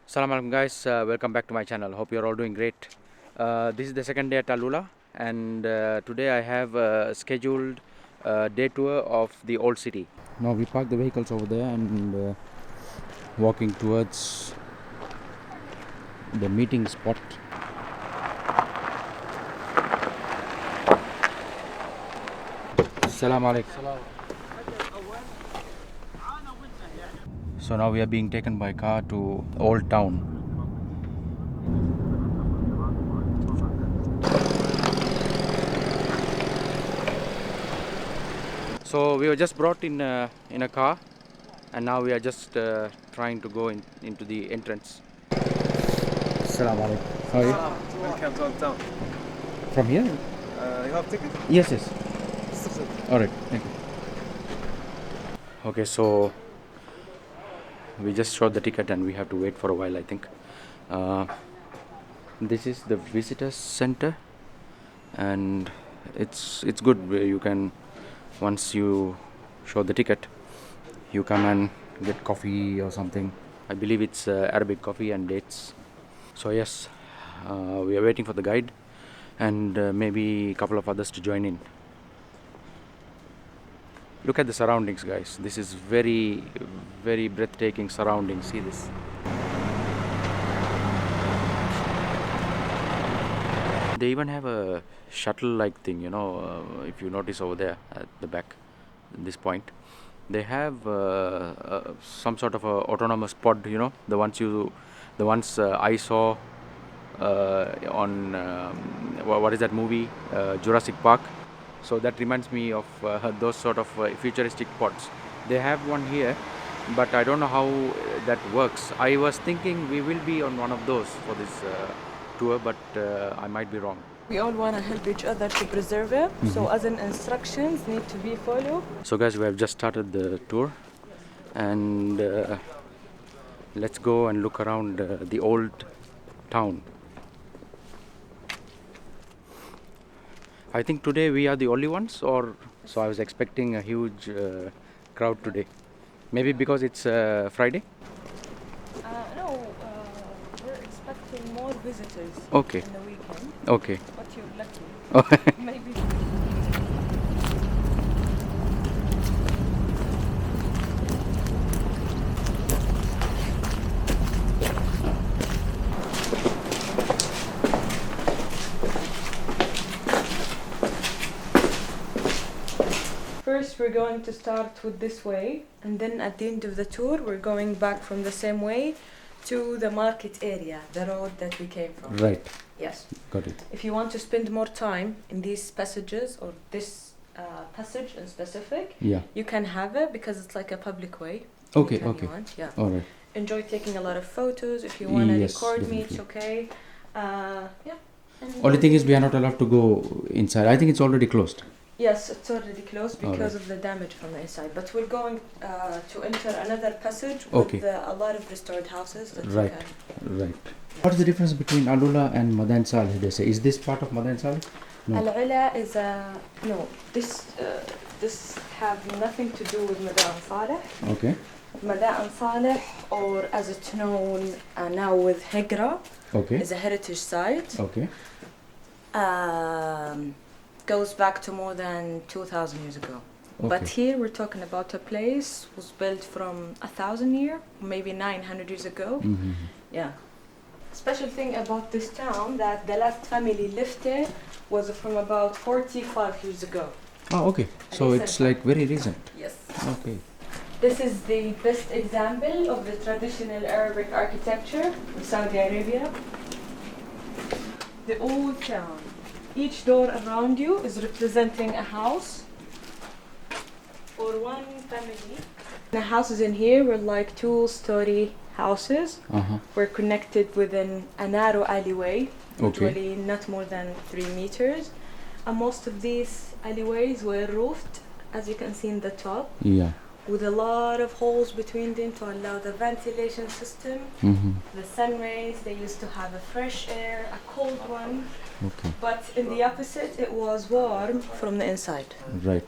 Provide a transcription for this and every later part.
Assalamu alaikum guys, welcome back to my channel. Hope you're all doing great. This is the second day at AlUla, and today I have a scheduled day tour of the old city. Now we park the vehicles over there and walking towards the meeting spot. Assalamu alaikum. So now we are being taken by car to Old Town. So we were just brought in a car, and now we are just trying to go into the entrance. Assalamu alaikum. How are you? Welcome to Old Town. From here? You have ticket? Yes, yes. All right, thank you. Okay, so we just showed the ticket and we have to wait for a while, I think. This is the visitors center, and it's good. You can, once you show the ticket, you come and get coffee or something. I believe it's Arabic coffee and dates. So yes, we are waiting for the guide and maybe a couple of others to join in. Look at the surroundings, guys. This is very, very breathtaking surroundings. See this. They even have a shuttle-like thing, if you notice over there at the back, this point. They have some sort of a autonomous pod, the ones I saw on what is that movie, Jurassic Park. So that reminds me of those sort of futuristic pods. They have one here, but I don't know how that works. I was thinking we will be on one of those for this tour, but I might be wrong. We all want to help each other to preserve it. So as in instructions need to be followed. So guys, we have just started the tour, and let's go and look around the old town. I think today we are the only ones, or so I was expecting a huge crowd today. Maybe because it's Friday? No, we're expecting more visitors Okay. in the weekend. Okay. But you're lucky. Maybe. First, we're going to start with this way, and then at the end of the tour, we're going back from the same way to the market area, the road that we came from. Right. Yes. Got it. If you want to spend more time in these passages or this passage in specific, Yeah. you can have it because it's like a public way. Okay, Anytime okay. you want. Yeah. All right. Enjoy taking a lot of photos. If you want to Yes, record me, it's definitely. okay. Yeah. And Only thing is we are not allowed to go inside. I think it's already closed. yes, it's already closed because Alright. of the damage from the inside. But we're going to enter another passage Okay. with a lot of restored houses. That Right. You can. Right. What is the difference between AlUla and Madan Saleh? They say, is this part of Madan Saleh? No. AlUla is a no. This have nothing to do with Madan Saleh. Okay. Madan Saleh, or as it's known now with Hegra, Okay. is a heritage site. Okay. Goes back to more than 2,000 years ago. But Okay. here we're talking about a place was built from 1,000 years, maybe 900 years ago. Mm-hmm. Yeah. Special thing about this town that the last family lived there was from about 45 years ago. Oh, okay. So Recent. it's like very recent. Yes. Okay. This is the best example of the traditional Arabic architecture in Saudi Arabia. The old town. Each door around you is representing a house or one family. The houses in here were like 2-story houses. Uh-huh. We're connected within a narrow alleyway, Okay. usually not more than 3 meters. And most of these alleyways were roofed, as you can see in the top, Yeah. with a lot of holes between them to allow the ventilation system, Mm-hmm. the sun rays. They used to have a fresh air, a cold one, Okay. but in the opposite, it was warm from the inside. Right.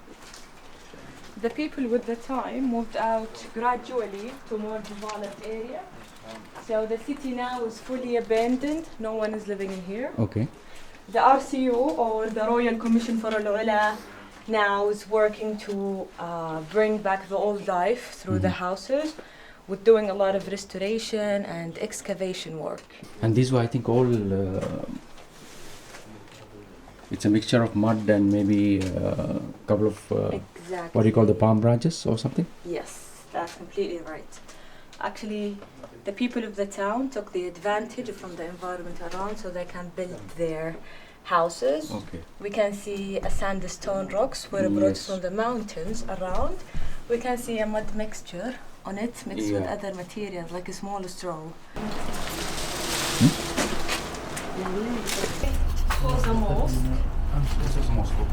The people with the time moved out gradually to more developed area. So the city now is fully abandoned. No one is living in here. Okay. The RCU, or the Royal Commission for AlUla, now is working to bring back the old life through the houses, with doing a lot of restoration and excavation work. And these were, I think, all. It's a mixture of mud and maybe a couple of. Exactly. What do you call the palm branches or something? Yes, that's completely right. Actually, the people of the town took the advantage from the environment around so they can build their houses. Okay. We can see a sandstone rocks were brought Yes. from the mountains around. We can see a mud mixture on it mixed with Yeah. other materials like a small straw. It was a mosque. This is Moscow.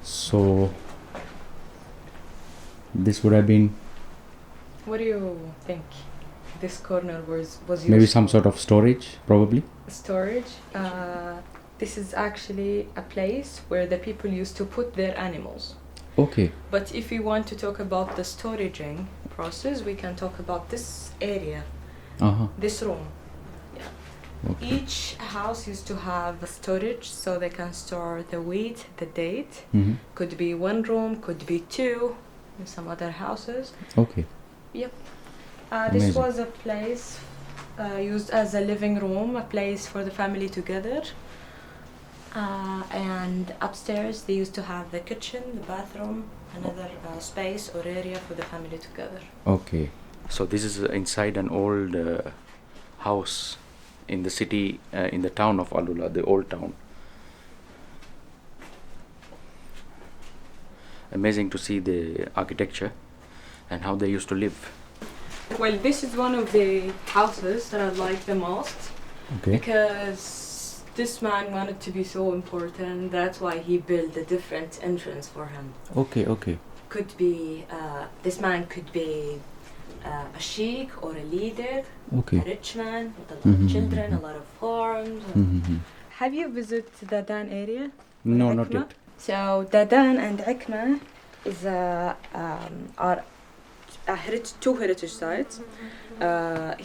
So this would have been What do you think? This corner was used maybe some sort of storage, probably. storage. This is actually a place where the people used to put their animals. Okay. But if we want to talk about the storaging process, we can talk about this area, this room. Okay. Each house used to have a storage so they can store the wheat, the date. Mm-hmm. Could be one room, could be two in some other houses. Okay. This Amazing. was a place used as a living room, a place for the family together. And upstairs they used to have the kitchen, the bathroom, another space or area for the family together. Okay. So this is inside an old house in the city, in the town of AlUla, the old town. Amazing to see the architecture and how they used to live. Well, this is one of the houses that I like the most Okay. because this man wanted to be so important. That's why he built a different entrance for him. Okay. Okay. Could be this man could be a sheikh or a leader, a Okay. rich man with a lot of children, a lot of farms. Mm-hmm. Have you visited the Dadan area? No, not Ikma? yet. So Dadan and Ikma is are two heritage sites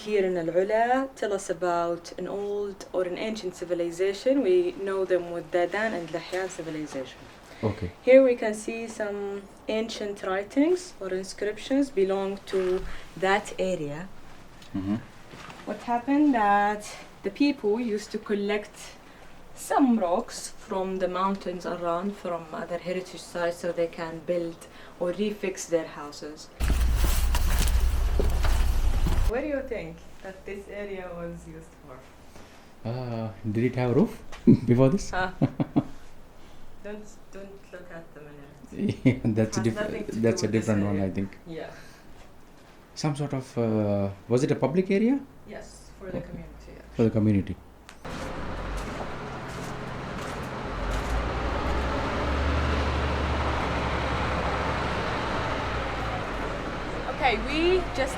here in AlUla. Tell us about an old or an ancient civilization. We know them with Dadan and Lahyan civilization. Okay. Here we can see some ancient writings or inscriptions belong to that area. Mm-hmm. What happened that the people used to collect some rocks from the mountains around, from other heritage sites, so they can build or refix their houses. What do you think that this area was used for? Did it have a roof before this? Don't look at the minutes. Yeah, that's a Has nothing to that's do a with this different one, area. I think. Yeah. Some sort of was it a public area Yes, for the Okay. community. Yeah. for the community? Okay, we just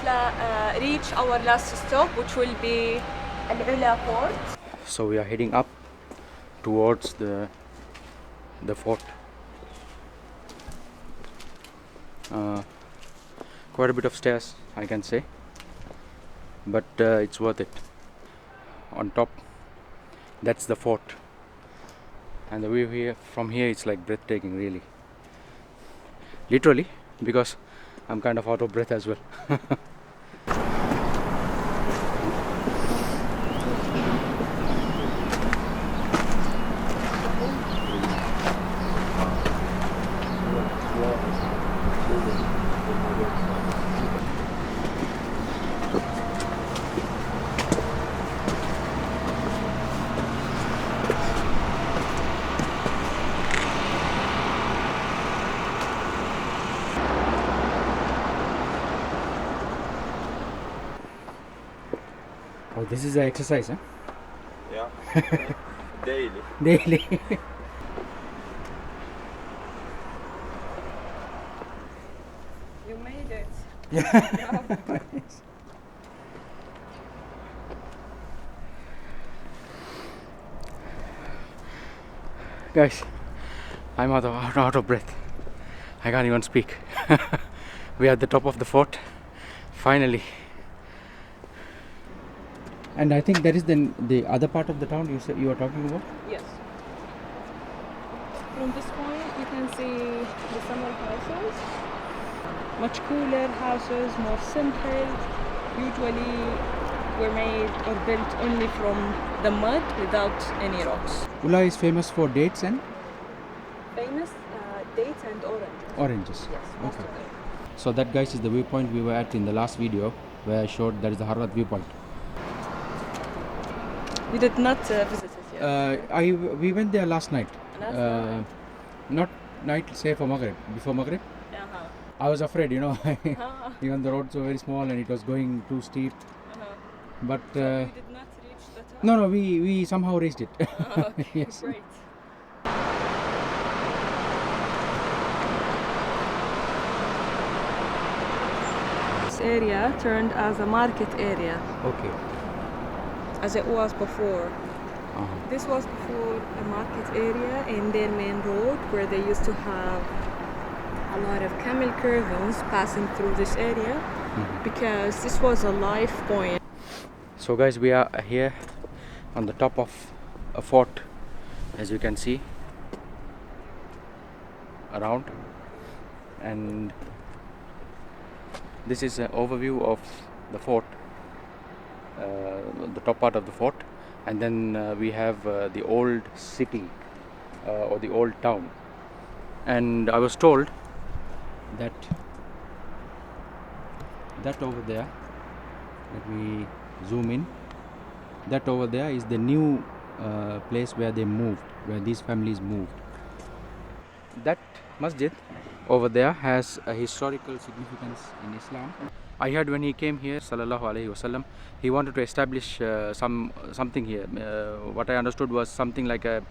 reach our last stop, which will be AlUla Port. So we are heading up towards the fort. Quite a bit of stairs, I can say, but it's worth it. On top, that's the fort, and the view here from here it's like breathtaking, really. Literally, because I'm kind of out of breath as well. Oh, this is the exercise, huh? Yeah. Daily. Daily. You made it. Yeah. Guys, I'm out of breath. I can't even speak. We are at the top of the fort, finally. And I think that is the other part of the town you are talking about. Yes. From this point, you can see the summer houses. Much cooler houses, more simple. Usually were made or built only from the mud without any rocks. Ula is famous for dates and Famous dates and oranges. Yes, most of them. So that, guys, is the viewpoint we were at in the last video, where I showed that is the Harrat viewpoint. You did not visit it yet. We went there last night. Last night? Not night, say for Maghrib, before Maghrib. Uh-huh. I was afraid, Uh-huh. even the roads were very small and it was going too steep. Uh-huh. But So you did not reach the top? no, we somehow reached it. Okay, Yes. great. This area turned as a market area, Okay. as it was before. Uh-huh. This was before a market area in their main road, where they used to have a lot of camel caravans passing through this area, because this was a life point. So, guys, we are here on the top of a fort, as you can see around, and this is an overview of the fort, the top part of the fort, and then we have the old city or the old town. And I was told that over there, let me zoom in, that over there is the new place where they moved, where these families moved. That masjid over there has a historical significance in Islam. I heard when he came here, sallallahu alaihi wasallam, he wanted to establish something here. What I understood was something like a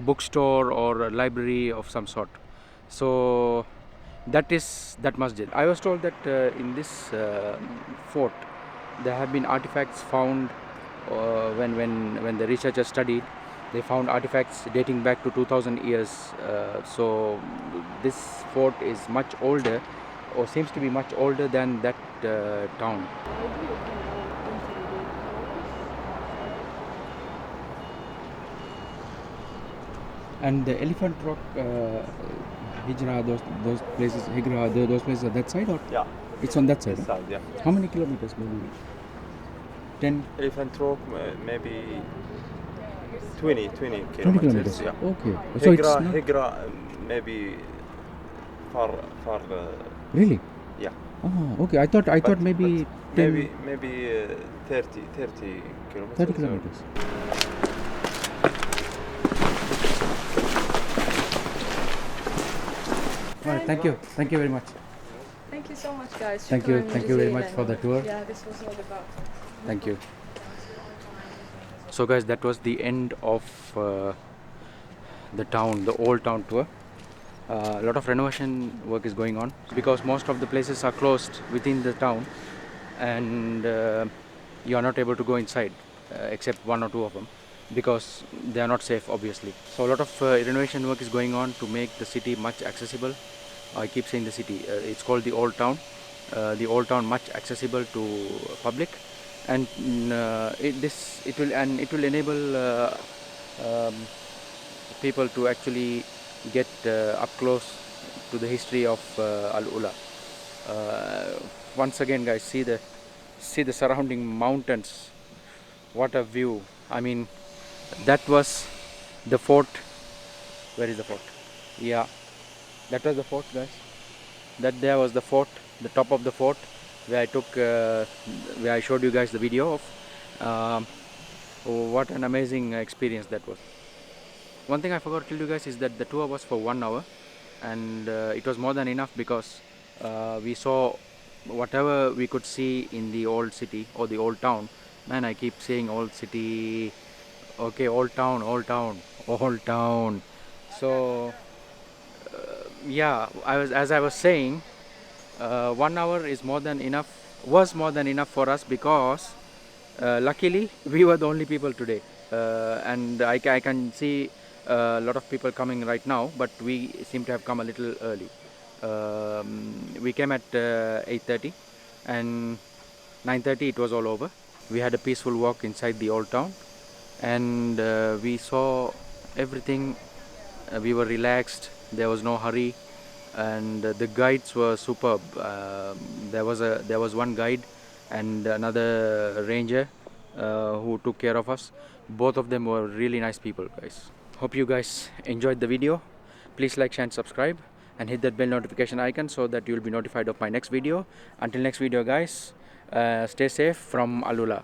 bookstore or a library of some sort. So that is that masjid. I was told that in this fort there have been artifacts found when the researchers studied. They found artifacts dating back to 2000 years. So this fort is much older, or seems to be much older than that town. And the Elephant Rock, Hijra, those places, Hijra, those places are that side, or Yeah, it's on that side? this side, yeah. How many kilometers maybe? 10, Elephant Rock, maybe 20 kilometers. kilometers. Yeah. Okay. So it's Higra, not Higra, maybe far. really. Yeah. Oh, okay. I thought maybe 10, maybe 30 kilometers. 30 kilometers. All right. Thank you very much. Thank you so much, guys. Thank you very much Jazeelan. for the tour. Yeah, this was all about. Thank you. So, guys, that was the end of the town, the old town tour. A lot of renovation work is going on because most of the places are closed within the town, and you are not able to go inside except one or two of them because they are not safe, obviously. So a lot of renovation work is going on to make the city much accessible. I keep saying the city, it's called the old town. The old town much accessible to public, and it will enable people to actually get up close to the history of AlUla. Once again, guys, see the surrounding mountains. What a view! I mean, that was the fort. Where is the fort? Yeah, that was the fort, guys. That there was the fort, the top of the fort, where I showed you guys the video of. What an amazing experience that was. One thing I forgot to tell you guys is that the tour was for 1 hour, and it was more than enough because we saw whatever we could see in the old city or the old town. Man, I keep saying old city. Okay, old town, old town, old town. So yeah, as I was saying, 1 hour is more than enough. Was more than enough for us because luckily we were the only people today, and I can see A lot of people coming right now, but we seem to have come a little early. We came at 8:30, and 9:30 it was all over. We had a peaceful walk inside the old town, and we saw everything. We were relaxed. There was no hurry, and the guides were superb. There was one guide and another ranger who took care of us. Both of them were really nice people, guys. Hope you guys enjoyed the video. Please like, share and subscribe, and hit that bell notification icon so that you'll be notified of my next video. Until next video, guys, stay safe from AlUla.